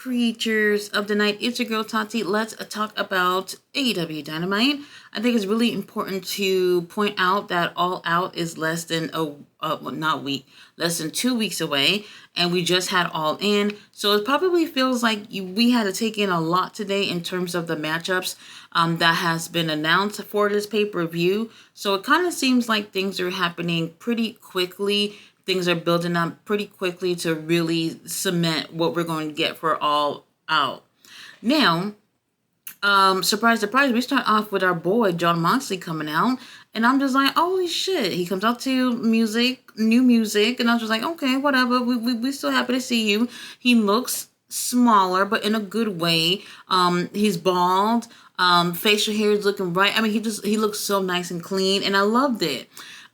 creatures of the night? It's your girl Tati. Let's talk about AEW Dynamite. I think it's really important to point out that All Out is less than less than 2 weeks away, and we just had All In. So it probably feels like we had to take in a lot today in terms of the matchups that has been announced for this pay-per-view. So it kind of seems like things are happening pretty quickly. Things are building up pretty quickly to really cement what we're going to get for All Out. Now, surprise, surprise, we start off with our boy Jon Moxley coming out, and I'm just like, holy shit. He comes out to new music, and I was just like, okay, whatever. We still happy to see you. He looks smaller, but in a good way. He's bald. Facial hair is looking right. I mean, he looks so nice and clean, and I loved it.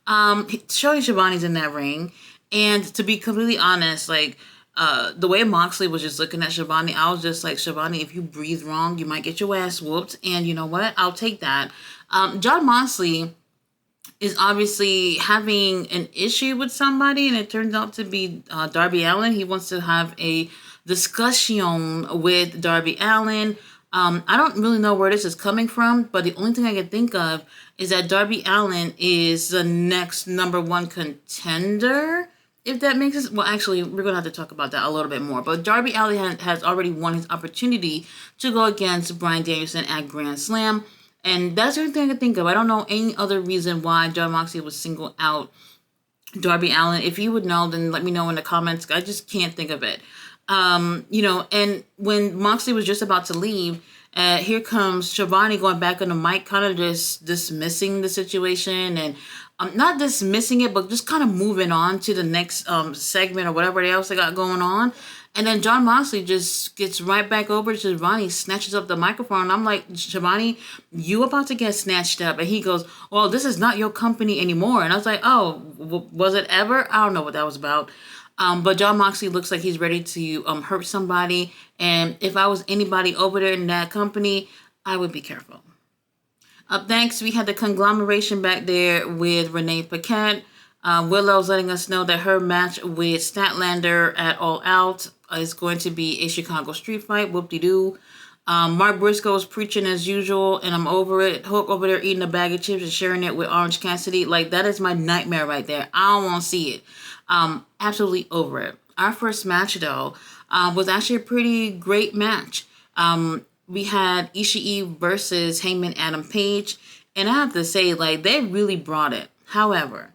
Shorty Shivani's in that ring, and to be completely honest, like, the way Moxley was just looking at Shivani, I was just like, Shivani, if you breathe wrong, you might get your ass whooped, and you know what? I'll take that. Jon Moxley is obviously having an issue with somebody, and it turns out to be Darby Allin. He wants to have a discussion with Darby Allin. I don't really know where this is coming from, but the only thing I can think of is that Darby Allin is the next number one contender, if that makes sense. Well, actually, we're going to have to talk about that a little bit more. But Darby Allin has already won his opportunity to go against Bryan Danielson at Grand Slam. And that's the only thing I can think of. I don't know any other reason why Jon Moxley would single out Darby Allin. If you would know, then let me know in the comments. I just can't think of it. And when Moxley was just about to leave, here comes Shivani going back on the mic, kind of just dismissing the situation, and not dismissing it, but just kind of moving on to the next segment or whatever else they got going on. And then Jon Moxley just gets right back over to Shivani, snatches up the microphone. And I'm like, Shivani, you about to get snatched up. And he goes, well, this is not your company anymore. And I was like, oh, was it ever? I don't know what that was about. But Jon Moxley looks like he's ready to hurt somebody. And if I was anybody over there in that company, I would be careful. Up next, we had the conglomeration back there with Renee Paquette. Willow's letting us know that her match with Statlander at All Out is going to be a Chicago street fight. Whoop-de-doo. Mark Briscoe's preaching as usual, and I'm over it. Hook over there eating a bag of chips and sharing it with Orange Cassidy. Like, that is my nightmare right there. I don't want to see it. Absolutely over it. Our first match, though, was actually a pretty great match. We had Ishii versus Heyman Adam Page, and I have to say, like, they really brought it. However,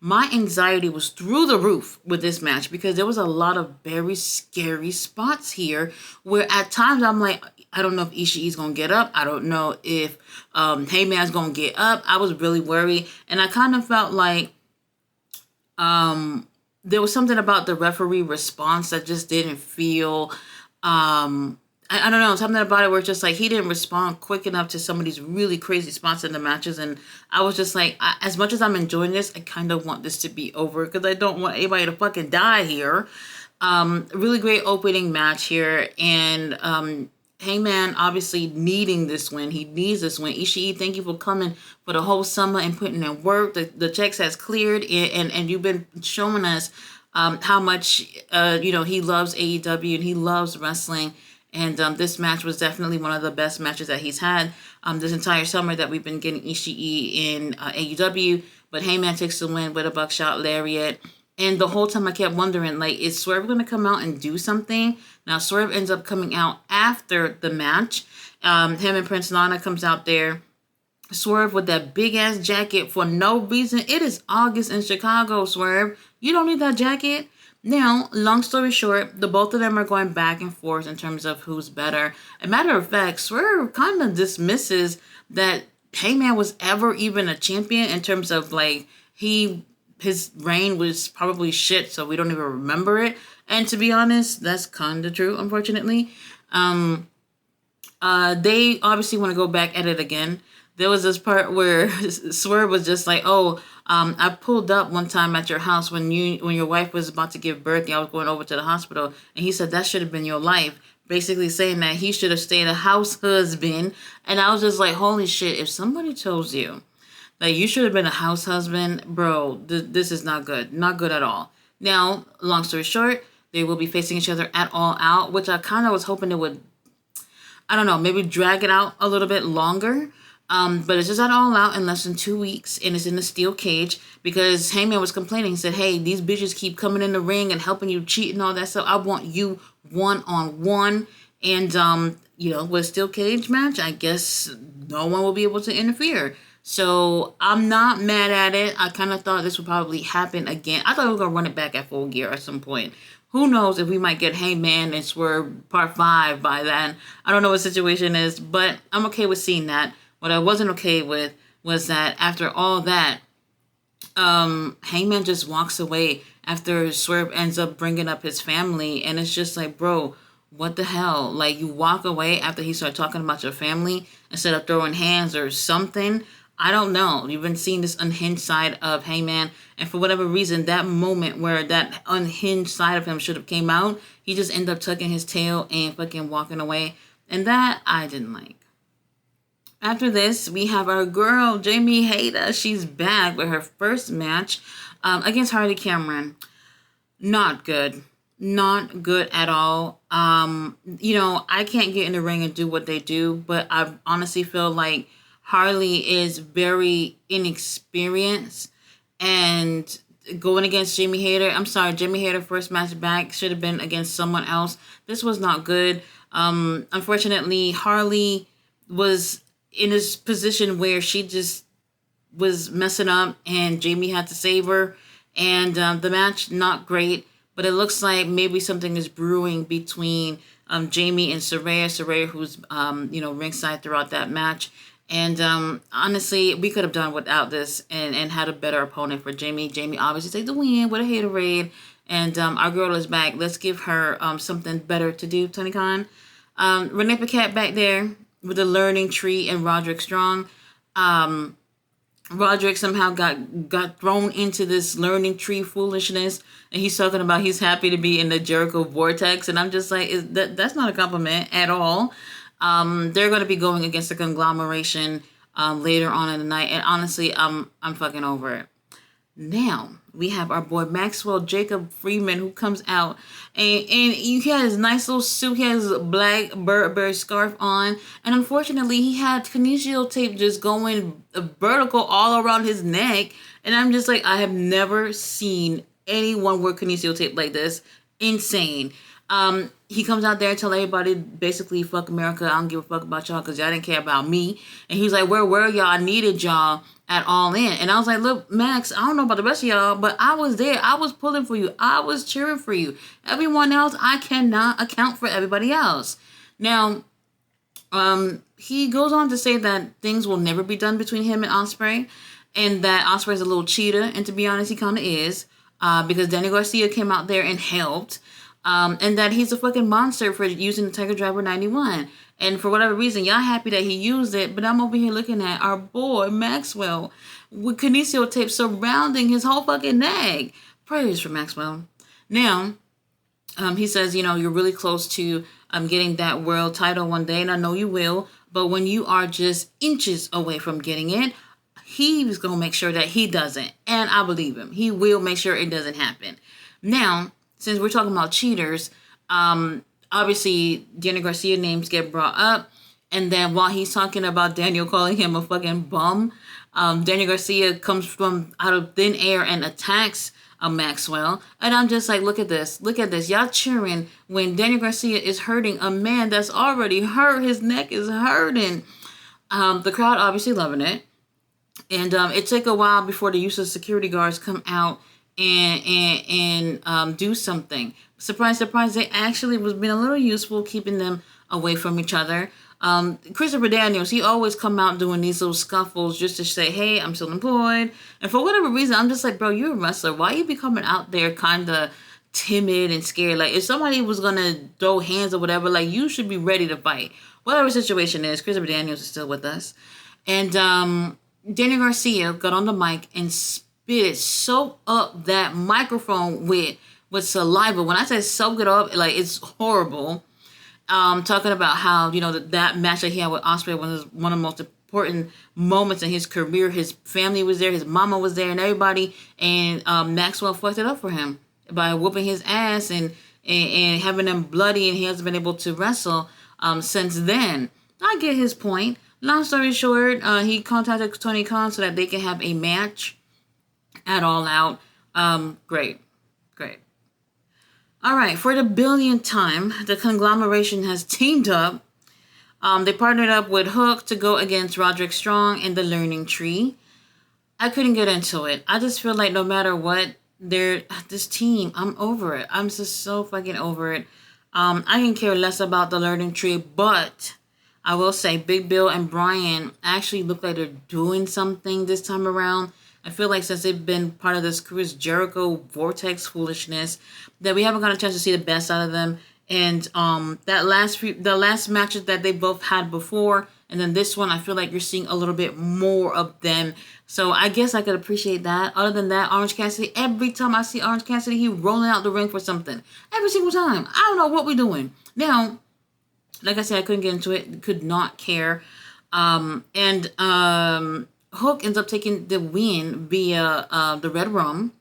my anxiety was through the roof with this match because there was a lot of very scary spots here where at times I'm like, I don't know if Ishii's going to get up. I don't know if Heyman's going to get up. I was really worried, and I kind of felt like there was something about the referee response that just didn't feel, I don't know, something about it where it's just like he didn't respond quick enough to some of these really crazy spots in the matches. And I was just like, as much as I'm enjoying this, I kind of want this to be over because I don't want anybody to fucking die here. Really great opening match here. And Heyman obviously needing this win. He needs this win. Ishii, thank you for coming for the whole summer and putting in work. The checks has cleared, and you've been showing us how much he loves AEW and he loves wrestling. And this match was definitely one of the best matches that he's had this entire summer that we've been getting Ishii in AEW. But Heyman takes the win with a buckshot lariat. And the whole time I kept wondering, like, is Swerve going to come out and do something? Now, Swerve ends up coming out after the match. Him and Prince Nana comes out there. Swerve with that big-ass jacket for no reason. It is August in Chicago, Swerve. You don't need that jacket. Now, long story short, the both of them are going back and forth in terms of who's better. As a matter of fact, Swerve kind of dismisses that Heyman was ever even a champion in terms of, like, his reign was probably shit, so we don't even remember it. And to be honest, that's kind of true, unfortunately. They obviously want to go back at it again. There was this part where Swerve was just like, I pulled up one time at your house when your wife was about to give birth and I was going over to the hospital. And he said, that should have been your life. Basically saying that he should have stayed a house husband. And I was just like, holy shit, if somebody tells you that you should have been a house husband, bro, this is not good. Not good at all. Now, long story short, They will be facing each other at All Out, which I kind of was hoping it would, I don't know, maybe drag it out a little bit longer. But it's just at All Out in less than 2 weeks, and it's in a steel cage because Heyman was complaining. He said, hey, these bitches keep coming in the ring and helping you cheat and all that stuff. I want you one-on-one. And, with a steel cage match, I guess no one will be able to interfere. So I'm not mad at it. I kind of thought this would probably happen again. I thought we were going to run it back at Full Gear at some point. Who knows if we might get Heyman and Swerve Part 5 by then. I don't know what the situation is, but I'm okay with seeing that. What I wasn't okay with was that after all that, Heyman just walks away after Swerve ends up bringing up his family. And it's just like, bro, what the hell? Like, you walk away after he started talking about your family instead of throwing hands or something. I don't know. You've been seeing this unhinged side of Heyman. And for whatever reason, that moment where that unhinged side of him should have came out, he just ended up tucking his tail and fucking walking away. And that I didn't like. After this, we have our girl, Jamie Hayter. She's back with her first match against Harley Cameron. Not good. Not good at all. I can't get in the ring and do what they do, but I honestly feel like Harley is very inexperienced, and going against Jamie Hayter, I'm sorry, Jamie Hayter first match back should have been against someone else. This was not good. Unfortunately, Harley was in this position where she just was messing up and Jamie had to save her, and the match not great, but it looks like maybe something is brewing between Jamie and Saraya, who's ringside throughout that match. And honestly, we could have done without this and had a better opponent for Jamie. Jamie obviously take the win with a haterade, and our girl is back. Let's give her something better to do, Tony Khan. Renee Paquette back there with the learning tree and Roderick Strong. Roderick somehow got thrown into this learning tree foolishness, and he's talking about he's happy to be in the Jericho vortex, and I'm just like, that's not a compliment at all. They're going to be going against a conglomeration later on in the night, and honestly, I'm fucking over it. Now, we have our boy Maxwell Jacob Freeman, who comes out, and he had his nice little suit, he has a black Burberry scarf on, and unfortunately, he had kinesio tape just going vertical all around his neck, and I'm just like, I have never seen anyone wear kinesio tape like this. Insane. He comes out there and tell everybody basically, fuck America, I don't give a fuck about y'all because y'all didn't care about me. And he's like, where were y'all? I needed y'all at All In. And I was like, look, Max, I don't know about the rest of y'all, but I was there. I was pulling for you. I was cheering for you. Everyone else, I cannot account for everybody else. Now, he goes on to say that things will never be done between him and Ospreay, and that Ospreay's a little cheater. And to be honest, he kind of is, because Danny Garcia came out there and helped. And that he's a fucking monster for using the Tiger Driver 91. And for whatever reason, y'all happy that he used it, but I'm over here looking at our boy Maxwell with kinesio tape surrounding his whole fucking neck. Praise for Maxwell. Now, he says, you're really close to getting that world title one day, and I know you will, but when you are just inches away from getting it, he's going to make sure that he doesn't. And I believe him. He will make sure it doesn't happen. Now, since we're talking about cheaters, obviously Daniel Garcia names get brought up, and then while he's talking about Daniel calling him a fucking bum, Daniel Garcia comes from out of thin air and attacks Maxwell, and I'm just like, look at this, y'all cheering when Daniel Garcia is hurting a man that's already hurt, his neck is hurting. The crowd obviously loving it, and it took a while before the use of security guards come out and do something. Surprise, surprise, they actually was being a little useful, keeping them away from each other. Christopher Daniels, he always come out doing these little scuffles just to say, hey, I'm still employed. And for whatever reason, I'm just like, bro, you're a wrestler. Why you be coming out there kind of timid and scared? Like, if somebody was going to throw hands or whatever, like, you should be ready to fight. Whatever the situation is, Christopher Daniels is still with us. And Daniel Garcia got on the mic and soak up that microphone with saliva. When I say soak it up, like, it's horrible. Talking about how, that match that he had with Ospreay was one of the most important moments in his career. His family was there, his mama was there, and everybody. And Maxwell fucked it up for him by whooping his ass and and having him bloody, and he hasn't been able to wrestle since then. I get his point. Long story short, he contacted Tony Khan so that they can have a match at All Out. Great. All right, for the billionth time, the conglomeration has teamed up. They partnered up with Hook to go against Roderick Strong and the Learning Tree. I couldn't get into it. I just feel like no matter what, this team, I'm over it. I'm just so fucking over it. I can care less about the Learning Tree, but I will say Big Bill and Brian actually look like they're doing something this time around. I feel like since they've been part of this Chris Jericho vortex foolishness, that we haven't got a chance to see the best out of them. And the last matches that they both had before, and then this one, I feel like you're seeing a little bit more of them. So I guess I could appreciate that. Other than that, Orange Cassidy, every time I see Orange Cassidy, he rolling out the ring for something. Every single time. I don't know what we're doing. Now, like I said, I couldn't get into it. Could not care. Hook ends up taking the win via the Red Rum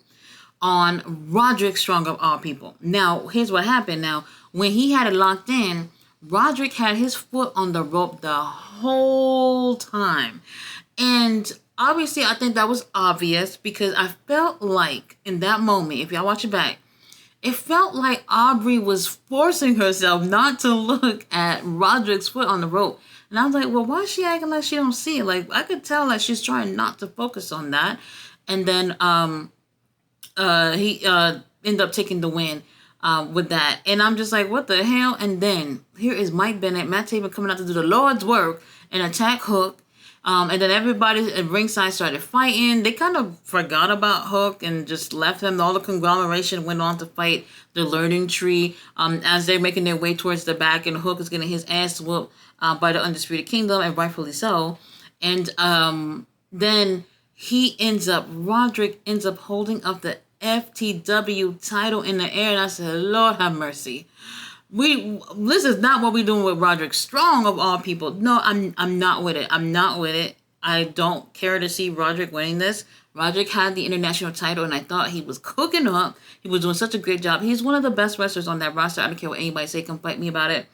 on Roderick Strong of all people. Now, here's what happened. Now, when he had it locked in, Roderick had his foot on the rope the whole time. And obviously, I think that was obvious because I felt like in that moment, if y'all watch it back, it felt like Aubrey was forcing herself not to look at Roderick's foot on the rope. And I was like, well, why is she acting like she don't see it? Like, I could tell that she's trying not to focus on that. And then he ended up taking the win with that. And I'm just like, what the hell? And then here is Mike Bennett, Matt Taven coming out to do the Lord's work and attack Hook. And then everybody at ringside started fighting. They kind of forgot about Hook and just left him. All the conglomeration went on to fight the Learning Tree as they're making their way towards the back. And Hook is getting his ass whooped by the Undisputed Kingdom, and rightfully so. And then Roderick ends up holding up the FTW title in the air. And I said, Lord have mercy. This is not what we're doing with Roderick Strong of all people. No, I'm not with it. I don't care to see Roderick winning this. Roderick had the international title, and I thought he was cooking up. He was doing such a great job. He's one of the best wrestlers on that roster. I don't care what anybody say. Come fight me about it.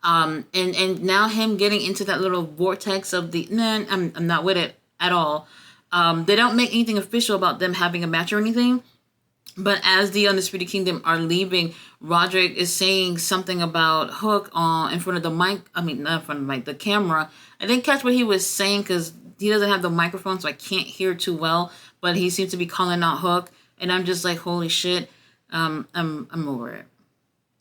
And now him getting into that little vortex of I'm not with it at all. They don't make anything official about them having a match or anything. But as the Undisputed Kingdom are leaving, Roderick is saying something about Hook in front of the mic. I mean, not in front of the mic, the camera. I didn't catch what he was saying because he doesn't have the microphone, so I can't hear too well. But he seems to be calling out Hook, and I'm just like, holy shit, I'm over it.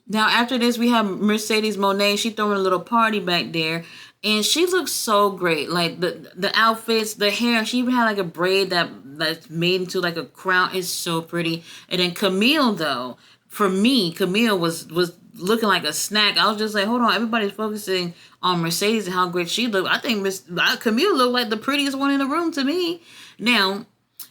Now, after this, we have Mercedes Moné. She throwing a little party back there. And she looks so great. Like, the outfits, the hair. She even had, like, a braid that's made into, like, a crown. It's so pretty. And then Camille, though, for me, Camille was looking like a snack. I was just like, hold on. Everybody's focusing on Mercedes and how great she looked. I think Camille looked like the prettiest one in the room to me. Now,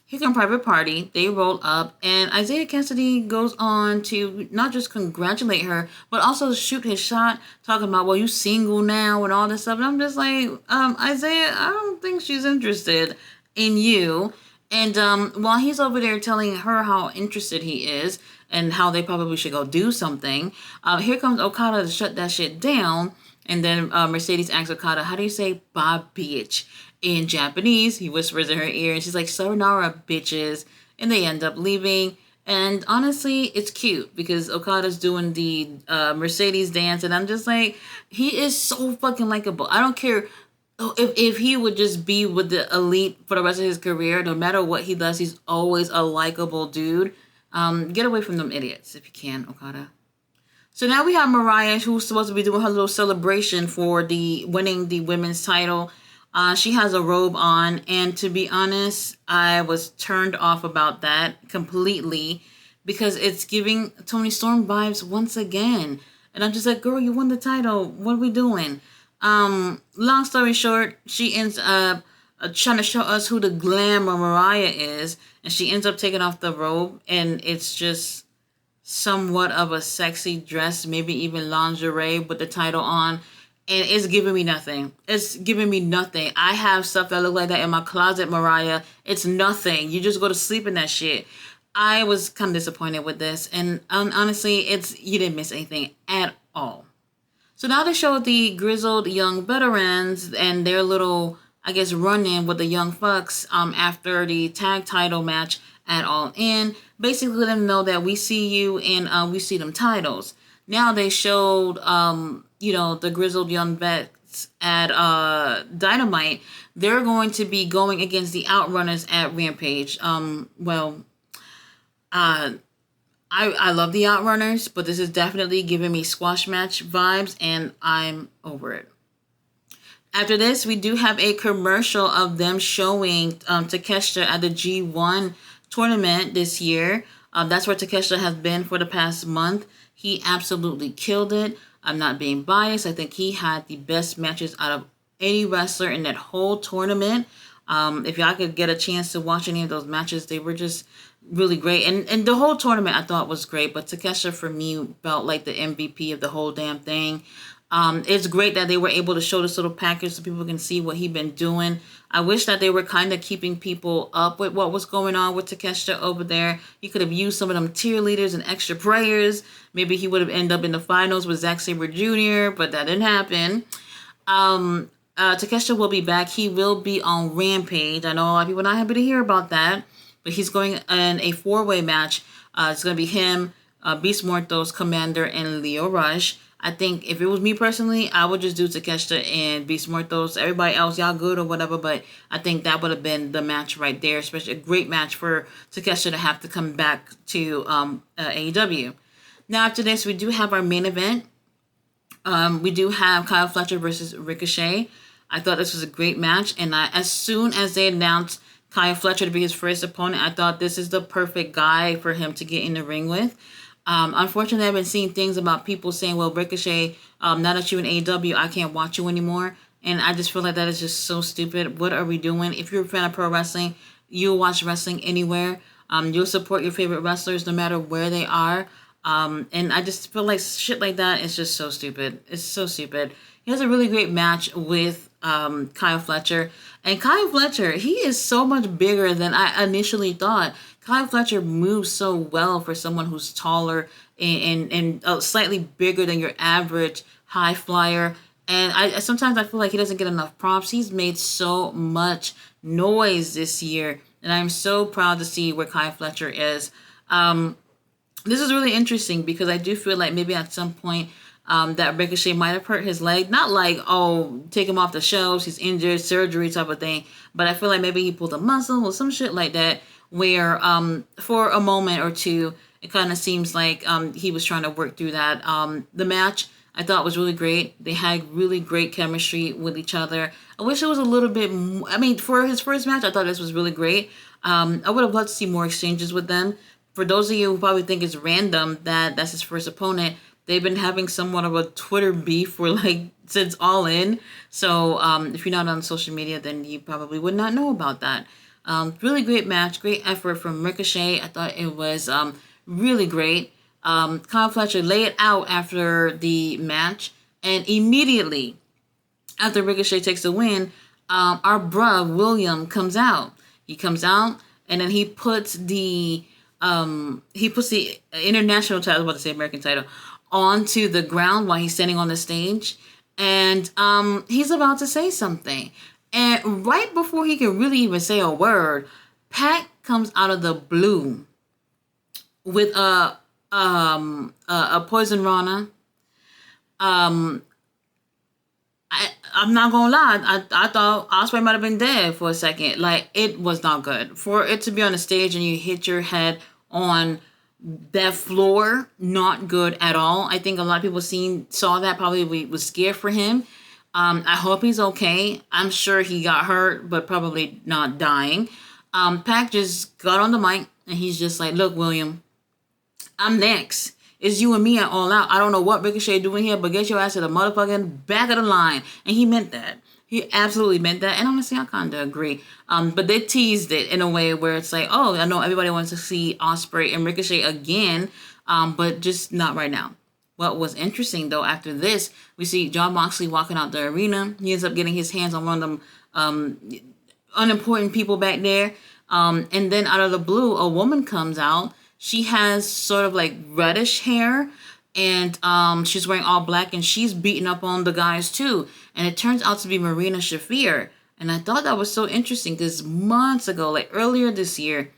here comes Private Party. They roll up, and Isaiah Cassidy goes on to not just congratulate her, but also shoot his shot, talking about, well, you single now and all this stuff. And I'm just like, Isaiah, I don't think she's interested in you. And while he's over there telling her how interested he is and how they probably should go do something, here comes Okada to shut that shit down. And then Mercedes asks Okada, how do you say bye, bitch? In Japanese. He whispers in her ear, and she's like, sayonara, bitches. And they end up leaving. And honestly, it's cute because Okada's doing the Mercedes dance, and I'm just like, he is so fucking likable. I don't care if he would just be with the elite for the rest of his career. No matter what he does, he's always a likable dude. Get away from them idiots if you can, Okada. So now we have Mariah, who's supposed to be doing her little celebration for winning the women's title. She has a robe on, and to be honest, I was turned off about that completely because it's giving Toni Storm vibes once again. And I'm just like, girl, you won the title. What are we doing? Long story short, she ends up trying to show us who the glamour Mariah is, and she ends up taking off the robe, and it's just somewhat of a sexy dress, maybe even lingerie with the title on. And it's giving me nothing. I have stuff that look like that in my closet, Mariah. It's nothing. You just go to sleep in that shit. I was kind of disappointed with this, and honestly, you didn't miss anything at all. So now they show the grizzled young veterans and their little, I guess, run-in with the Young Bucks after the tag title match at All In. Basically, let them know that we see you and we see them titles. Now they showed, the grizzled young vets at Dynamite. They're going to be going against the Outrunners at Rampage. I love the Outrunners, but this is definitely giving me squash match vibes, and I'm over it. After this, we do have a commercial of them showing Takeshita at the G1 tournament this year. That's where Takeshita has been for the past month. He absolutely killed it. I'm not being biased. I think he had the best matches out of any wrestler in that whole tournament. If y'all could get a chance to watch any of those matches, they were just really great. And the whole tournament I thought was great, but Takeshita for me felt like the MVP of the whole damn thing. It's great that they were able to show this little package so people can see what he's been doing. I wish that they were kind of keeping people up with what was going on with Takeshita over there. He could have used some of them tier leaders and extra prayers. Maybe he would have ended up in the finals with Zack Sabre Jr., but that didn't happen. Takeshita will be back. He will be on Rampage. I know a lot of people are not happy to hear about that, but he's going in a 4-way match. It's going to be him, Beast Mortos, Commander, and Leo Rush. I think if it was me personally, I would just do Takeshita and Beast Mortos. Everybody else, y'all good or whatever, but I think that would have been the match right there, especially a great match for Takeshita to have to come back to AEW. Now, after this, we do have our main event. We do have Kyle Fletcher versus Ricochet. I thought this was a great match, and as soon as they announced Kyle Fletcher to be his first opponent, I thought this is the perfect guy for him to get in the ring with. Unfortunately, I've been seeing things about people saying, well, Ricochet, now that you're in AEW, I can't watch you anymore. And I just feel like that is just so stupid. What are we doing? If you're a fan of pro wrestling, you'll watch wrestling anywhere. You'll support your favorite wrestlers no matter where they are. And I just feel like shit like that is just so stupid. It's so stupid. He has a really great match with Kyle Fletcher. And Kyle Fletcher, he is so much bigger than I initially thought. Kyle Fletcher moves so well for someone who's taller and slightly bigger than your average high flyer. And I sometimes I feel like he doesn't get enough props. He's made so much noise this year, and I'm so proud to see where Kyle Fletcher is. This is really interesting because I do feel like maybe at some point that Ricochet might have hurt his leg. Not like, oh, take him off the shelves, he's injured, surgery type of thing. But I feel like maybe he pulled a muscle or some shit like that where for a moment or two, it kind of seems like he was trying to work through that. The match I thought was really great. They had really great chemistry with each other. I wish it was a little bit more, I mean, for his first match, I thought this was really great. I would have loved to see more exchanges with them. For those of you who probably think it's random that that's his first opponent, they've been having somewhat of a Twitter beef for since All In. So if you're not on social media, then you probably would not know about that. Really great match, great effort from Ricochet. I thought it was really great. Kyle Fletcher laid it out after the match, and immediately after Ricochet takes the win, our bruh William comes out. He comes out, and then he puts the international title, I was about to say American title, onto the ground while he's standing on the stage, and he's about to say something. And right before he can really even say a word, Pat comes out of the blue with a poison Rana. I'm not gonna lie, I thought Osprey might have been dead for a second. Like, it was not good. For it to be on the stage and you hit your head on that floor, not good at all. I think a lot of people saw that, probably was scared for him. I hope he's okay. I'm sure he got hurt, but probably not dying. Pac just got on the mic and he's just like, look, William, I'm next. It's you and me at All Out. I don't know what Ricochet doing here, but get your ass to the motherfucking back of the line. And he meant that. He absolutely meant that. And honestly, I kind of agree. But they teased it in a way where it's like, oh, I know everybody wants to see Osprey and Ricochet again, but just not right now. What was interesting, though, after this, we see Jon Moxley walking out the arena. He ends up getting his hands on one of them unimportant people back there. And then out of the blue, a woman comes out. She has sort of like reddish hair, and she's wearing all black, and she's beating up on the guys too. And it turns out to be Marina Shafir. And I thought that was so interesting because months ago, like earlier this year,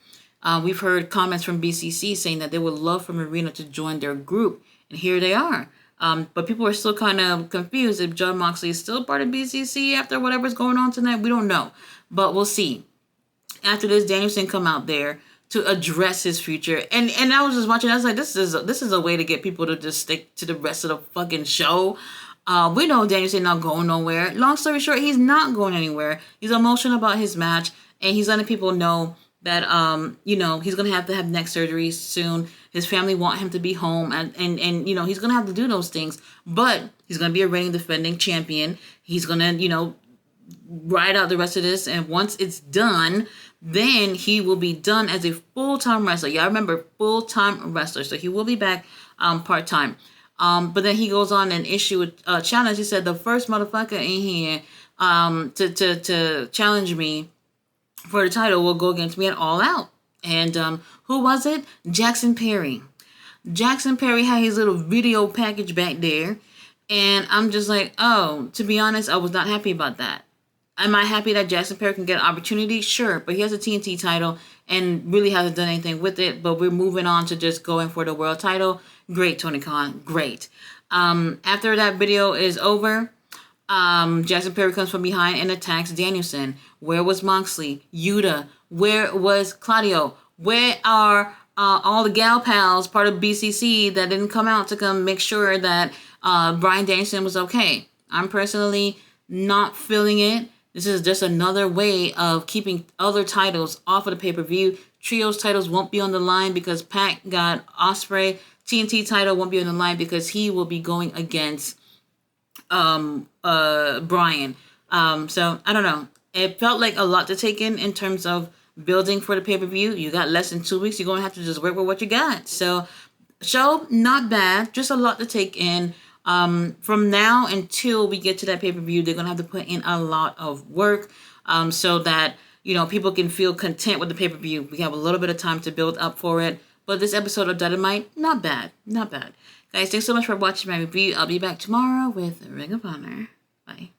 we've heard comments from BCC saying that they would love for Marina to join their group. And here they are. But people are still kind of confused if Jon Moxley is still part of BCC after whatever's going on tonight. We don't know. But we'll see. After this, Danielson come out there to address his future. And I was just watching. I was like, this is a way to get people to just stick to the rest of the fucking show. We know Danielson not going nowhere. Long story short, he's not going anywhere. He's emotional about his match, and he's letting people know that he's gonna have to have neck surgery soon. His family want him to be home, and he's gonna have to do those things. But he's gonna be a reigning defending champion. He's gonna ride out the rest of this, and once it's done, then he will be done as a full-time wrestler. Yeah, I remember full-time wrestler. So he will be back part-time. But then he goes on and issue a challenge. He said the first motherfucker in here to challenge me for the title will go against me at All Out. And who was it? Jackson Perry. Jackson Perry had his little video package back there. And I'm just like, oh, to be honest, I was not happy about that. Am I happy that Jackson Perry can get an opportunity? Sure, but he has a TNT title and really hasn't done anything with it. But we're moving on to just going for the world title. Great, Tony Khan. Great. After that video is over, Jackson Perry comes from behind and attacks Danielson. Where was Moxley? Yuta? Where was Claudio? Where are all the gal pals, part of BCC, that didn't come out to come make sure that Bryan Danielson was okay? I'm personally not feeling it. This is just another way of keeping other titles off of the pay-per-view. Trios titles won't be on the line because Pac got Ospreay. TNT title won't be on the line because he will be going against Bryan. So I don't know. It felt like a lot to take in terms of building for the pay-per-view. You got less than 2 weeks. You're going to have to just work with what you got. So show, not bad. Just a lot to take in. From now until we get to that pay-per-view, they're going to have to put in a lot of work so that, people can feel content with the pay-per-view. We have a little bit of time to build up for it. But this episode of Dynamite, not bad. Not bad. Guys, thanks so much for watching my review. I'll be back tomorrow with Ring of Honor. Bye.